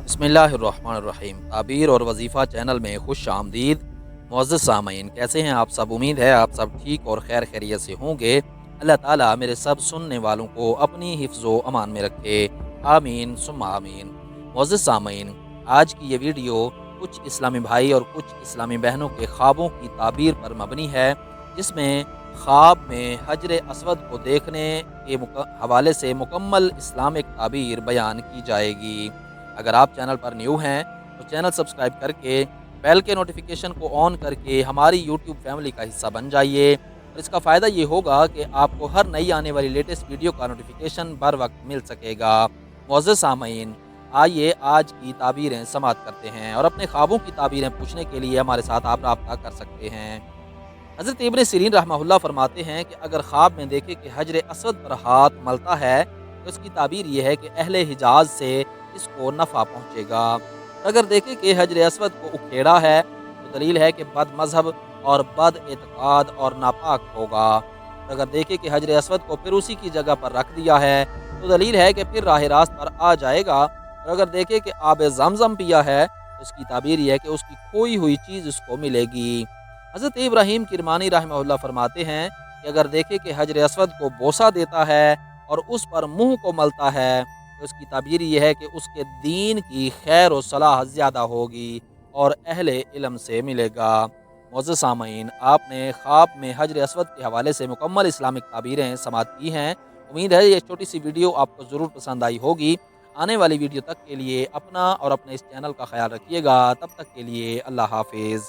बिस्मिल्लाहिर्रहमानिर्रहीम। ताबीर और वजीफ़ा चैनल में खुश आमदीद। मुअज़्ज़ज़ सामीन, कैसे हैं आप सब? उम्मीद है आप सब ठीक और खैर खैरियत से होंगे। अल्लाह ताला मेरे सब सुनने वालों को अपनी हिफ्ज़ व अमान में रखे, आमीन सुम्मा आमीन। मुअज़्ज़ज़ सामीन, आज की ये वीडियो कुछ इस्लामी भाई और कुछ इस्लामी बहनों के ख्वाबों की ताबीर पर मबनी है, जिसमें ख्वाब में हजर अस्वद को देखने के हवाले से मुकम्मल इस्लामिक ताबीर बयान की जाएगी। अगर आप चैनल पर न्यू हैं तो चैनल सब्सक्राइब करके बेल के नोटिफिकेशन को ऑन करके हमारी यूट्यूब फैमिली का हिस्सा बन जाइए। और इसका फ़ायदा ये होगा कि आपको हर नई आने वाली लेटेस्ट वीडियो का नोटिफिकेशन बर वक्त मिल सकेगा। मुअज़्ज़ज़ सामीन, आइए आज की ताबीरें समाअत करते हैं और अपने ख्वाबों की ताबीरें पूछने के लिए हमारे साथ आप रब्ता कर सकते हैं। हज़रत इब्न सीरीन रहमहुल्लाह फरमाते हैं कि अगर ख्वाब में देखे कि हजर असवद पर हाथ मलता है तो इसकी ताबीर ये है कि अहले हिजाज से इसको नफ़ा पहुँचेगा। और अगर देखे कि हजर असवद को उखेड़ा है तो दलील है कि बद मज़हब और बद एतक़ाद और नापाक होगा। और अगर देखे कि हजर असवद को फिर उसी की जगह पर रख दिया है तो दलील है कि फिर राह रास्त पर आ जाएगा। और अगर देखे कि आब ज़मज़म पिया है तो इसकी ताबीर ये है कि उसकी खोई हुई चीज़ उसको मिलेगी। हज़रत इब्राहीम किरमानी रहमहुल्लाह फरमाते हैं कि अगर देखे कि हजर असवद को बोसा देता है और उस पर मुंह को मलता है तो उसकी ताबीर ये है कि उसके दीन की खैर व सलाह ज़्यादा होगी और अहले इल्म से मिलेगा। मुअज़्ज़ज़ सामीन, आपने ख्वाब में हजर असवद के हवाले से मुकम्मल इस्लामिक ताबीरें समाअत की हैं। उम्मीद है ये छोटी सी वीडियो आपको ज़रूर पसंद आई होगी। आने वाली वीडियो तक के लिए अपना और अपने इस चैनल का ख्याल रखिएगा। तब तक के लिए अल्लाह हाफिज़।